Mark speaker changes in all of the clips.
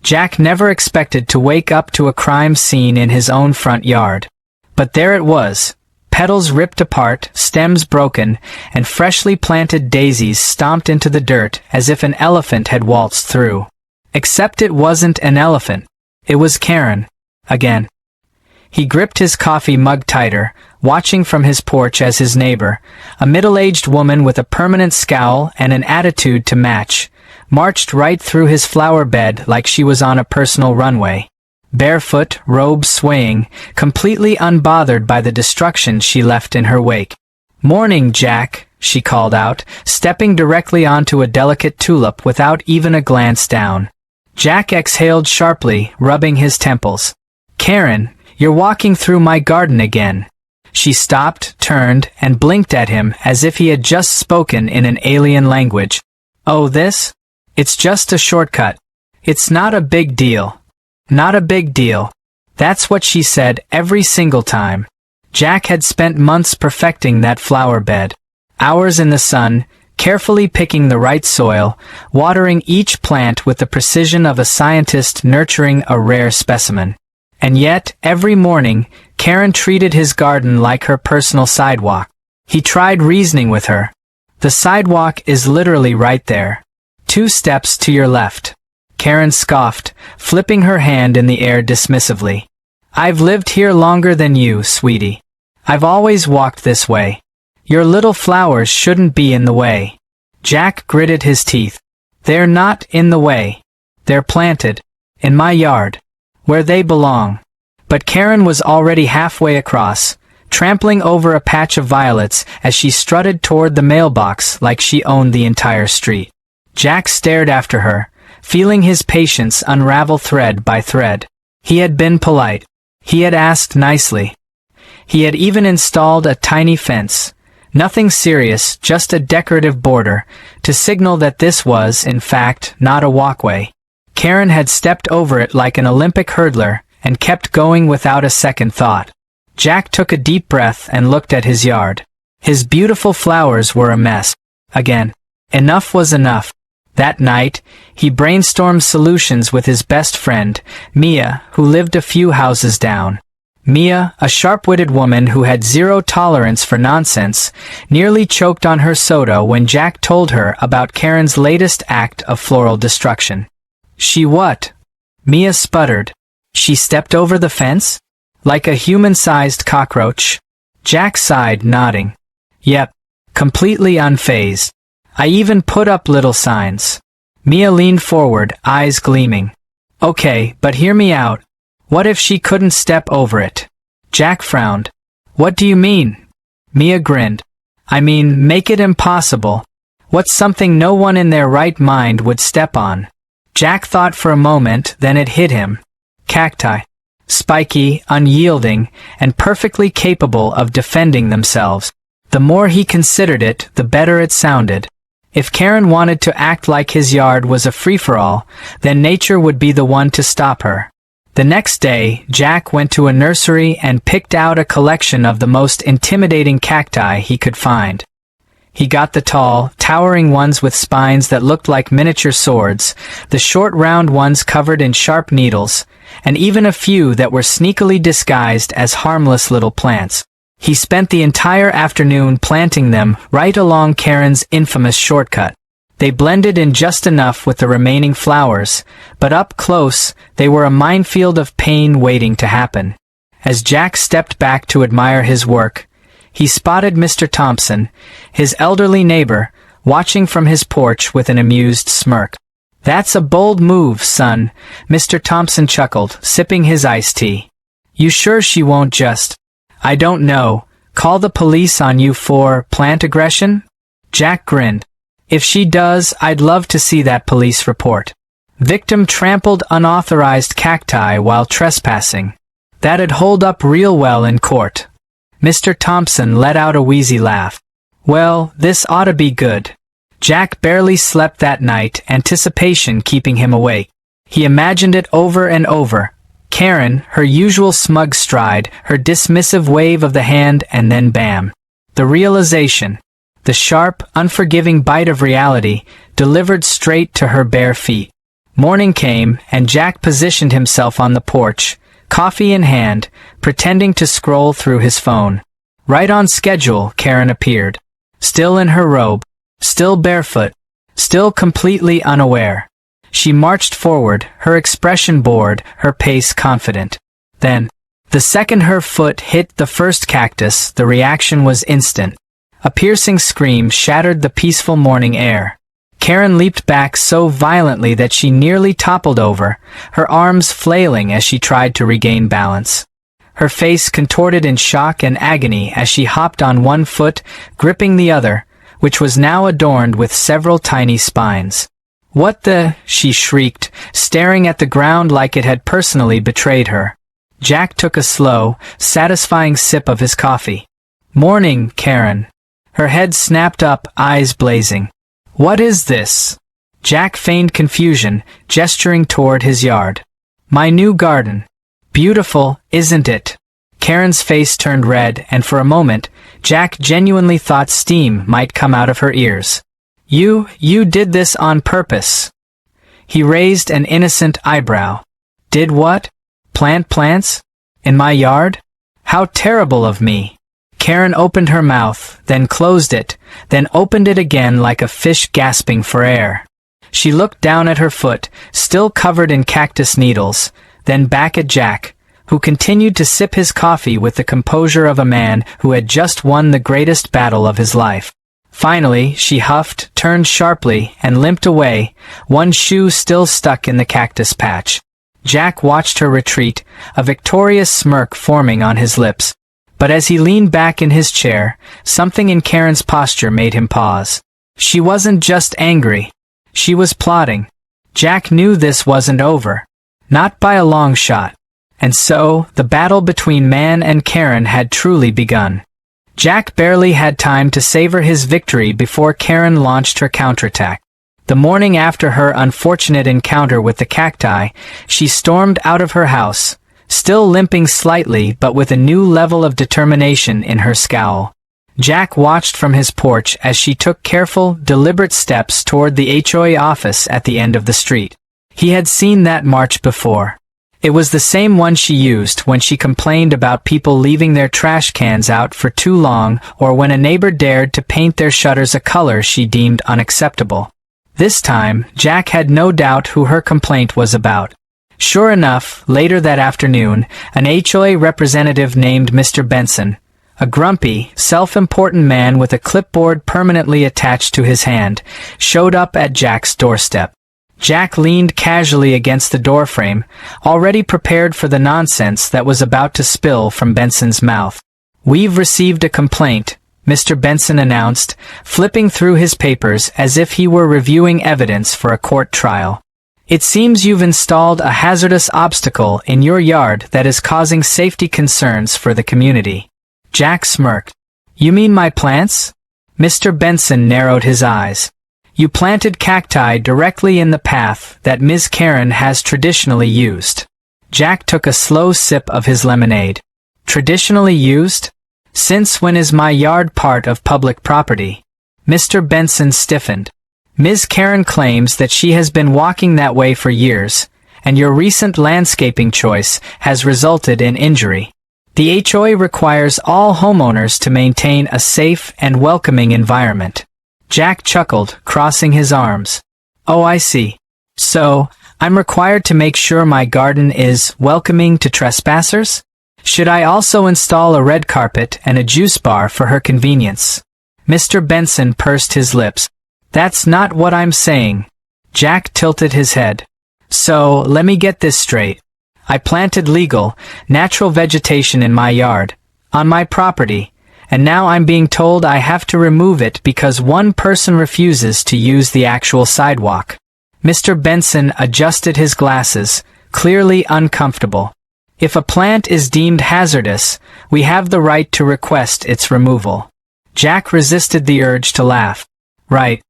Speaker 1: Jack never expected to wake up to a crime scene in his own front yard. But there it was. Petals ripped apart, stems broken, and freshly planted daisies stomped into the dirt as if an elephant had waltzed through. Except it wasn't an elephant. It was Karen. Again. He gripped his coffee mug tighter, watching from his porch as his neighbor, a middle-aged woman with a permanent scowl and an attitude to match, marched right through his flower bed like she was on a personal runway. Barefoot, robe swaying, completely unbothered by the destruction she left in her wake. "Morning, Jack," she called out, stepping directly onto a delicate tulip without even a glance down. Jack exhaled sharply, rubbing his temples. "Karen, you're walking through my garden again." She stopped, turned, and blinked at him as if he had just spoken in an alien language. "Oh, this? It's just a shortcut. It's not a big deal." Not a big deal. That's what she said every single time. Jack had spent months perfecting that flower bed. Hours in the sun, carefully picking the right soil, watering each plant with the precision of a scientist nurturing a rare specimen. And yet, every morning, Karen treated his garden like her personal sidewalk. He tried reasoning with her. "The sidewalk is literally right there. 2 steps to your left." Karen scoffed, flipping her hand in the air dismissively. "I've lived here longer than you, sweetie. I've always walked this way. Your little flowers shouldn't be in the way." Jack gritted his teeth. "They're not in the way. They're planted. In my yard. Where they belong." But Karen was already halfway across, trampling over a patch of violets as she strutted toward the mailbox like she owned the entire street. Jack stared after her, feeling his patience unravel thread by thread. He had been polite. He had asked nicely. He had even installed a tiny fence, nothing serious, just a decorative border, to signal that this was, in fact, not a walkway. Karen had stepped over it like an Olympic hurdler and kept going without a second thought. Jack took a deep breath and looked at his yard. His beautiful flowers were a mess. Again. Enough was enough. That night, he brainstormed solutions with his best friend, Mia, who lived a few houses down. Mia, a sharp-witted woman who had zero tolerance for nonsense, nearly choked on her soda when Jack told her about Karen's latest act of floral destruction. "She what?" Mia sputtered. "She stepped over the fence? Like a human-sized cockroach?" Jack sighed, nodding. "Yep, completely unfazed. I even put up little signs." Mia leaned forward, eyes gleaming. "Okay, but hear me out. What if she couldn't step over it?" Jack frowned. "What do you mean?" Mia grinned. "I mean, make it impossible. What's something no one in their right mind would step on?" Jack thought for a moment, then it hit him. Cacti. Spiky, unyielding, and perfectly capable of defending themselves. The more he considered it, the better it sounded. If Karen wanted to act like his yard was a free-for-all, then nature would be the one to stop her. The next day, Jack went to a nursery and picked out a collection of the most intimidating cacti he could find. He got the tall, towering ones with spines that looked like miniature swords, the short round ones covered in sharp needles, and even a few that were sneakily disguised as harmless little plants. He spent the entire afternoon planting them right along Karen's infamous shortcut. They blended in just enough with the remaining flowers, but up close, they were a minefield of pain waiting to happen. As Jack stepped back to admire his work, he spotted Mr. Thompson, his elderly neighbor, watching from his porch with an amused smirk. "That's a bold move, son," Mr. Thompson chuckled, sipping his iced tea. "You sure she won't just, I don't know, call the police on you for plant aggression?" Jack grinned. "If she does, I'd love to see that police report. Victim trampled unauthorized cacti while trespassing. That'd hold up real well in court." Mr. Thompson let out a wheezy laugh. "Well, this ought to be good." Jack barely slept that night, anticipation keeping him awake. He imagined it over and over. Karen, her usual smug stride, her dismissive wave of the hand, and then bam. The realization. The sharp, unforgiving bite of reality, delivered straight to her bare feet. Morning came, and Jack positioned himself on the porch, coffee in hand, pretending to scroll through his phone. Right on schedule, Karen appeared. Still in her robe, still barefoot, still completely unaware. She marched forward, her expression bored, her pace confident. Then, the second her foot hit the first cactus, the reaction was instant. A piercing scream shattered the peaceful morning air. Karen leaped back so violently that she nearly toppled over, her arms flailing as she tried to regain balance. Her face contorted in shock and agony as she hopped on one foot, gripping the other, which was now adorned with several tiny spines. "What the?" she shrieked, staring at the ground like it had personally betrayed her. Jack took a slow, satisfying sip of his coffee. "Morning, Karen." Her head snapped up, eyes blazing. "What is this?" Jack feigned confusion, gesturing toward his yard. "My new garden. Beautiful, isn't it?" Karen's face turned red, and for a moment, Jack genuinely thought steam might come out of her ears. You did this on purpose." He raised an innocent eyebrow. "Did what? Plant plants? In my yard? How terrible of me." Karen opened her mouth, then closed it, then opened it again like a fish gasping for air. She looked down at her foot, still covered in cactus needles, then back at Jack, who continued to sip his coffee with the composure of a man who had just won the greatest battle of his life. Finally, she huffed, turned sharply, and limped away, one shoe still stuck in the cactus patch. Jack watched her retreat, a victorious smirk forming on his lips. But as he leaned back in his chair, something in Karen's posture made him pause. She wasn't just angry. She was plotting. Jack knew this wasn't over. Not by a long shot. And so, the battle between man and Karen had truly begun. Jack barely had time to savor his victory before Karen launched her counterattack. The morning after her unfortunate encounter with the cacti, she stormed out of her house, still limping slightly but with a new level of determination in her scowl. Jack watched from his porch as she took careful, deliberate steps toward the HOA office at the end of the street. He had seen that march before. It was the same one she used when she complained about people leaving their trash cans out for too long or when a neighbor dared to paint their shutters a color she deemed unacceptable. This time, Jack had no doubt who her complaint was about. Sure enough, later that afternoon, an HOA representative named Mr. Benson, a grumpy, self-important man with a clipboard permanently attached to his hand, showed up at Jack's doorstep. Jack leaned casually against the doorframe, already prepared for the nonsense that was about to spill from Benson's mouth. "We've received a complaint," Mr. Benson announced, flipping through his papers as if he were reviewing evidence for a court trial. "It seems you've installed a hazardous obstacle in your yard that is causing safety concerns for the community." Jack smirked. "You mean my plants?" Mr. Benson narrowed his eyes. "You planted cacti directly in the path that Ms. Karen has traditionally used." Jack took a slow sip of his lemonade. "Traditionally used? Since when is my yard part of public property?" Mr. Benson stiffened. "Ms. Karen claims that she has been walking that way for years, and your recent landscaping choice has resulted in injury. The HOA requires all homeowners to maintain a safe and welcoming environment." Jack chuckled, crossing his arms. "Oh, I see. So, I'm required to make sure my garden is welcoming to trespassers? Should I also install a red carpet and a juice bar for her convenience?" Mr. Benson pursed his lips. "That's not what I'm saying." Jack tilted his head. "So, let me get this straight. I planted legal, natural vegetation in my yard, on my property, and now I'm being told I have to remove it because one person refuses to use the actual sidewalk." Mr. Benson adjusted his glasses, clearly uncomfortable. "If a plant is deemed hazardous, we have the right to request its removal." Jack resisted the urge to laugh. "Right.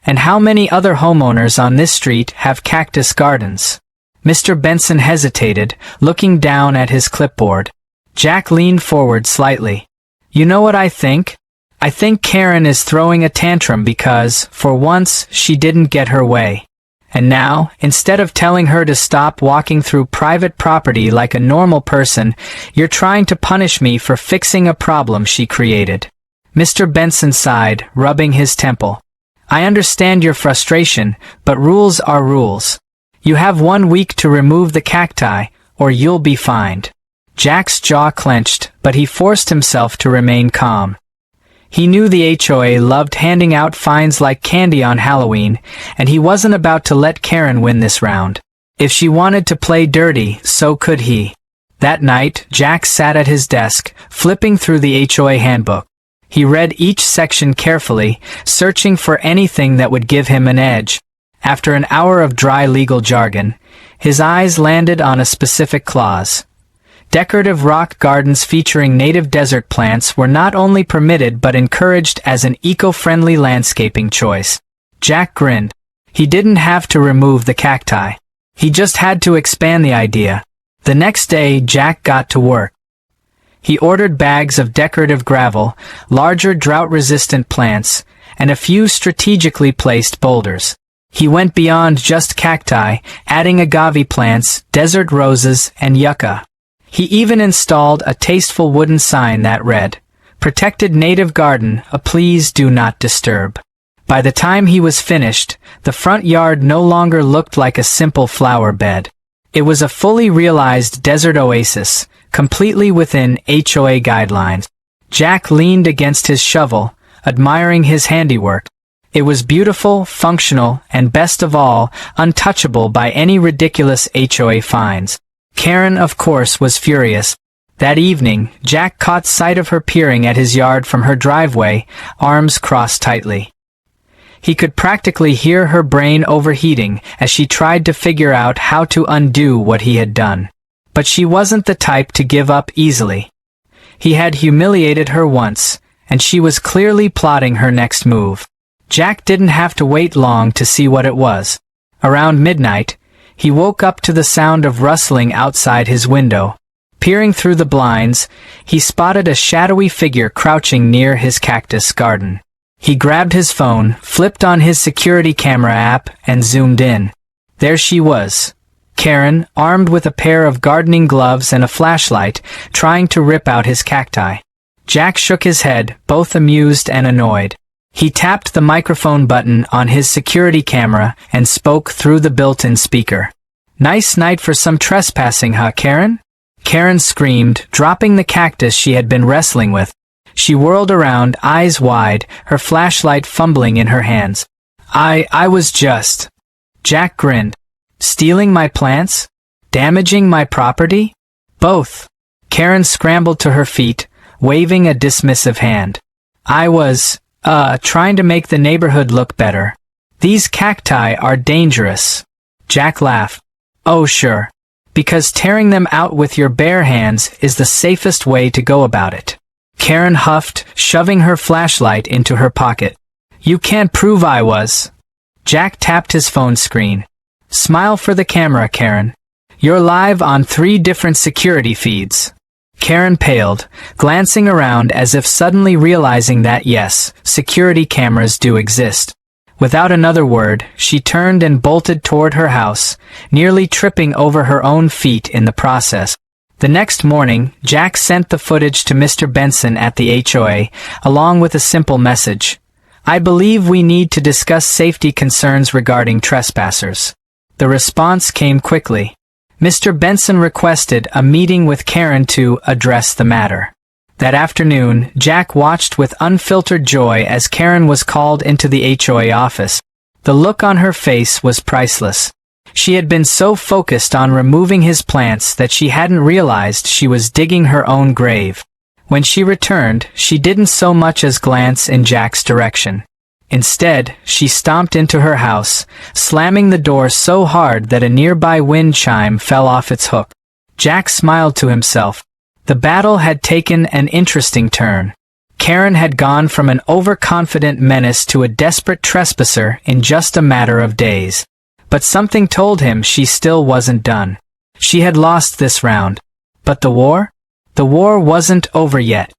Speaker 1: And how many other homeowners on this street have cactus gardens?" Mr. Benson hesitated, looking down at his clipboard. Jack leaned forward slightly. "You know what I think? I think Karen is throwing a tantrum because, for once, she didn't get her way. And now, instead of telling her to stop walking through private property like a normal person, you're trying to punish me for fixing a problem she created." Mr. Benson sighed, rubbing his temple. "I understand your frustration, but rules are rules. You have 1 week to remove the cacti, or you'll be fined." Jack's jaw clenched, but he forced himself to remain calm. He knew the HOA loved handing out fines like candy on Halloween, and he wasn't about to let Karen win this round. If she wanted to play dirty, so could he. That night, Jack sat at his desk, flipping through the HOA handbook. He read each section carefully, searching for anything that would give him an edge. After an hour of dry legal jargon, his eyes landed on a specific clause. Decorative rock gardens featuring native desert plants were not only permitted but encouraged as an eco-friendly landscaping choice. Jack grinned. He didn't have to remove the cacti. He just had to expand the idea. The next day, Jack got to work. He ordered bags of decorative gravel, larger drought-resistant plants, and a few strategically placed boulders. He went beyond just cacti, adding agave plants, desert roses, and yucca. He even installed a tasteful wooden sign that read, "Protected Native Garden, a please do not disturb." By the time he was finished, the front yard no longer looked like a simple flower bed. It was a fully realized desert oasis, completely within HOA guidelines. Jack leaned against his shovel, admiring his handiwork. It was beautiful, functional, and best of all, untouchable by any ridiculous HOA fines. Karen, of course, was furious. That evening, Jack caught sight of her peering at his yard from her driveway, arms crossed tightly. He could practically hear her brain overheating as she tried to figure out how to undo what he had done. But she wasn't the type to give up easily. He had humiliated her once, and she was clearly plotting her next move. Jack didn't have to wait long to see what it was. Around midnight, he woke up to the sound of rustling outside his window. Peering through the blinds, he spotted a shadowy figure crouching near his cactus garden. He grabbed his phone, flipped on his security camera app, and zoomed in. There she was. Karen, armed with a pair of gardening gloves and a flashlight, trying to rip out his cacti. Jack shook his head, both amused and annoyed. He tapped the microphone button on his security camera and spoke through the built-in speaker. "Nice night for some trespassing, huh, Karen?" Karen screamed, dropping the cactus she had been wrestling with. She whirled around, eyes wide, her flashlight fumbling in her hands. I was just..." Jack grinned. "Stealing my plants? Damaging my property?" "Both." Karen scrambled to her feet, waving a dismissive hand. "I was, trying to make the neighborhood look better. These cacti are dangerous." Jack laughed. "Oh sure. Because tearing them out with your bare hands is the safest way to go about it." Karen huffed, shoving her flashlight into her pocket. "You can't prove I was." Jack tapped his phone screen. "Smile for the camera, Karen. You're live on 3 different security feeds." Karen paled, glancing around as if suddenly realizing that yes, security cameras do exist. Without another word, she turned and bolted toward her house, nearly tripping over her own feet in the process. The next morning, Jack sent the footage to Mr. Benson at the HOA, along with a simple message. "I believe we need to discuss safety concerns regarding trespassers." The response came quickly. Mr. Benson requested a meeting with Karen to address the matter. That afternoon, Jack watched with unfiltered joy as Karen was called into the HOA office. The look on her face was priceless. She had been so focused on removing his plants that she hadn't realized she was digging her own grave. When she returned, she didn't so much as glance in Jack's direction. Instead, she stomped into her house, slamming the door so hard that a nearby wind chime fell off its hook. Jack smiled to himself. The battle had taken an interesting turn. Karen had gone from an overconfident menace to a desperate trespasser in just a matter of days. But something told him she still wasn't done. She had lost this round. But the war? The war wasn't over yet.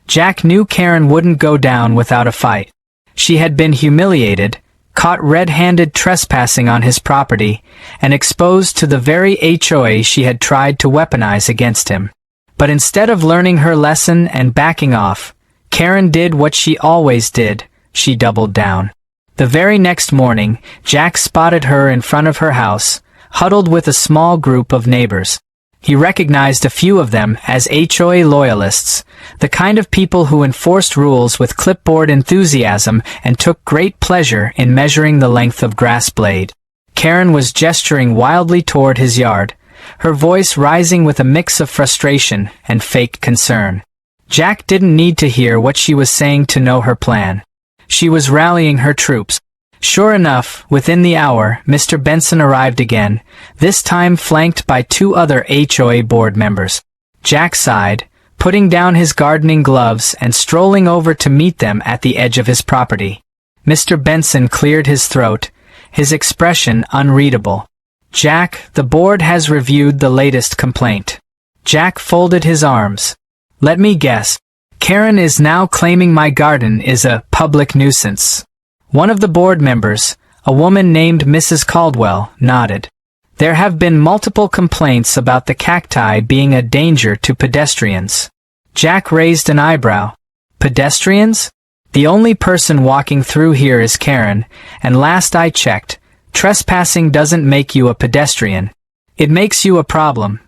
Speaker 1: Jack knew Karen wouldn't go down without a fight. She had been humiliated, caught red-handed trespassing on his property, and exposed to the very HOA she had tried to weaponize against him. But instead of learning her lesson and backing off, Karen did what she always did. She doubled down. The very next morning, Jack spotted her in front of her house, huddled with a small group of neighbors. He recognized a few of them as HOA loyalists, the kind of people who enforced rules with clipboard enthusiasm and took great pleasure in measuring the length of grass blade. Karen was gesturing wildly toward his yard, her voice rising with a mix of frustration and fake concern. Jack didn't need to hear what she was saying to know her plan. She was rallying her troops. Sure enough, within the hour, Mr. Benson arrived again, this time flanked by 2 other HOA board members. Jack sighed, putting down his gardening gloves and strolling over to meet them at the edge of his property. Mr. Benson cleared his throat, his expression unreadable. "Jack, the board has reviewed the latest complaint." Jack folded his arms. "Let me guess. Karen is now claiming my garden is a public nuisance." One of the board members, a woman named Mrs. Caldwell, nodded. "There have been multiple complaints about the cacti being a danger to pedestrians." Jack raised an eyebrow. "Pedestrians? The only person walking through here is Karen, and last I checked, trespassing doesn't make you a pedestrian. It makes you a problem."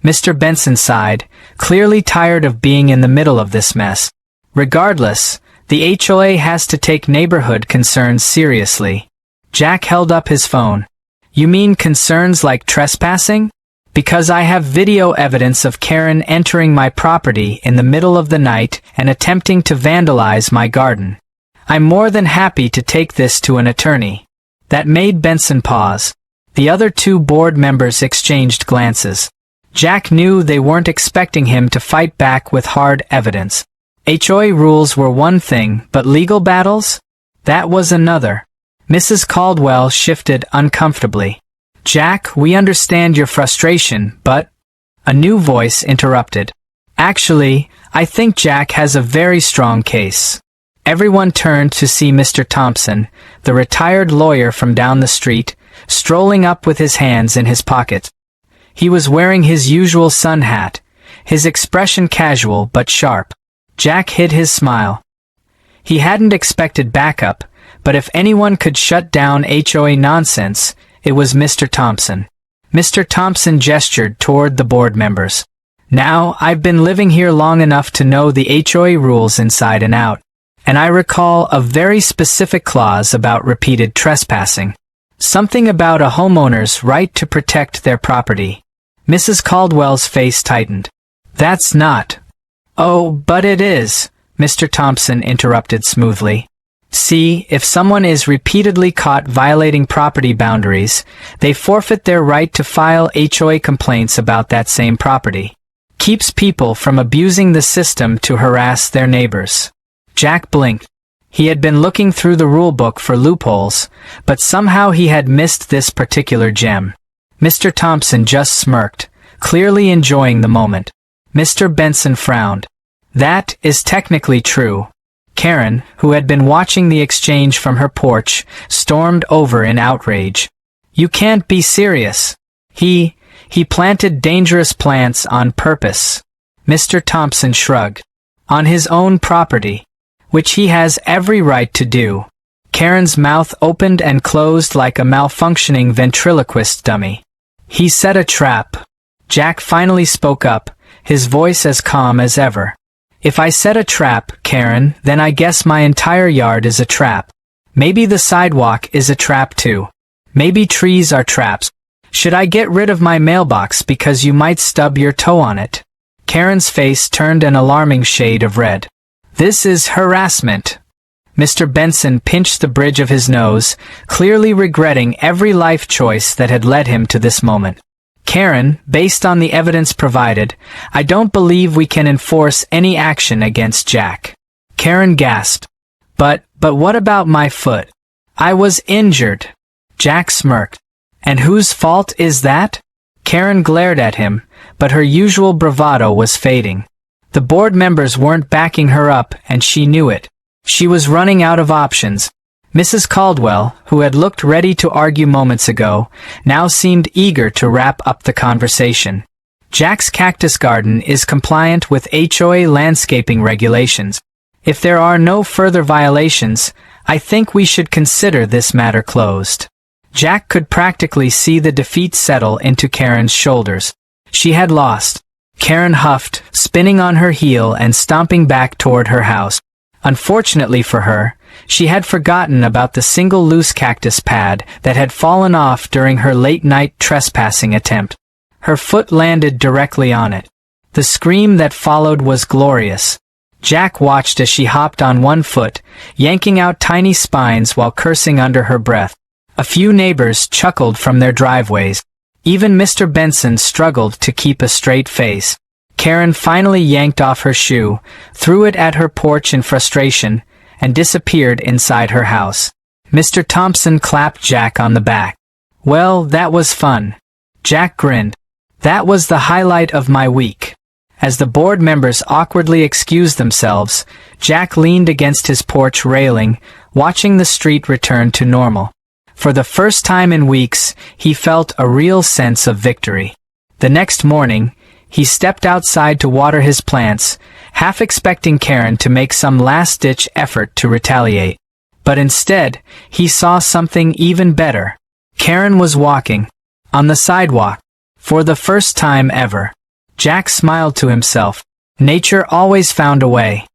Speaker 1: Mr. Benson sighed, clearly tired of being in the middle of this mess. Regardless, the HOA has to take neighborhood concerns seriously. Jack held up his phone. "You mean concerns like trespassing? Because I have video evidence of Karen entering my property in the middle of the night and attempting to vandalize my garden. I'm more than happy to take this to an attorney." That made Benson pause. The other 2 board members exchanged glances. Jack knew they weren't expecting him to fight back with hard evidence. HOA rules were one thing, but legal battles? That was another. Mrs. Caldwell shifted uncomfortably. "Jack, we understand your frustration, but—" A new voice interrupted. "Actually, I think Jack has a very strong case." Everyone turned to see Mr. Thompson, the retired lawyer from down the street, strolling up with his hands in his pockets. He was wearing his usual sun hat, his expression casual but sharp. Jack hid his smile. He hadn't expected backup, but if anyone could shut down HOA nonsense, it was Mr. Thompson. Mr. Thompson gestured toward the board members. "Now, I've been living here long enough to know the HOA rules inside and out, and I recall a very specific clause about repeated trespassing. Something about a homeowner's right to protect their property." Mrs. Caldwell's face tightened. "That's not—" "Oh, but it is," Mr. Thompson interrupted smoothly. "See, if someone is repeatedly caught violating property boundaries, they forfeit their right to file HOA complaints about that same property. Keeps people from abusing the system to harass their neighbors." Jack blinked. He had been looking through the rulebook for loopholes, but somehow he had missed this particular gem. Mr. Thompson just smirked, clearly enjoying the moment. Mr. Benson frowned. "That is technically true." Karen, who had been watching the exchange from her porch, stormed over in outrage. "You can't be serious. He planted dangerous plants on purpose." Mr. Thompson shrugged. "On his own property, which he has every right to do." Karen's mouth opened and closed like a malfunctioning ventriloquist dummy. "He set a trap." Jack finally spoke up, his voice as calm as ever. "If I set a trap, Karen, then I guess my entire yard is a trap. Maybe the sidewalk is a trap too. Maybe trees are traps. Should I get rid of my mailbox because you might stub your toe on it?" Karen's face turned an alarming shade of red. "This is harassment." Mr. Benson pinched the bridge of his nose, clearly regretting every life choice that had led him to this moment. "Karen, based on the evidence provided, I don't believe we can enforce any action against Jack." Karen gasped. But what about my foot? I was injured." Jack smirked. "And whose fault is that?" Karen glared at him, but her usual bravado was fading. The board members weren't backing her up, and she knew it. She was running out of options. Mrs. Caldwell, who had looked ready to argue moments ago, now seemed eager to wrap up the conversation. Jack's cactus garden is compliant with HOA landscaping regulations. If there are no further violations, I think we should consider this matter closed. Jack could practically see the defeat settle into Karen's shoulders. She had lost. Karen huffed, spinning on her heel and stomping back toward her house. Unfortunately for her, she had forgotten about the single loose cactus pad that had fallen off during her late-night trespassing attempt. Her foot landed directly on it. The scream that followed was glorious. Jack watched as she hopped on one foot, yanking out tiny spines while cursing under her breath. A few neighbors chuckled from their driveways. Even Mr. Benson struggled to keep a straight face. Karen finally yanked off her shoe, threw it at her porch in frustration, and disappeared inside her house. Mr. Thompson clapped Jack on the back. "Well, that was fun." Jack grinned. "That was the highlight of my week." As the board members awkwardly excused themselves, Jack leaned against his porch railing, watching the street return to normal. For the first time in weeks, he felt a real sense of victory. The next morning, he stepped outside to water his plants, half expecting Karen to make some last-ditch effort to retaliate. But instead, he saw something even better. Karen was walking on the sidewalk for the first time ever. Jack smiled to himself. Nature always found a way.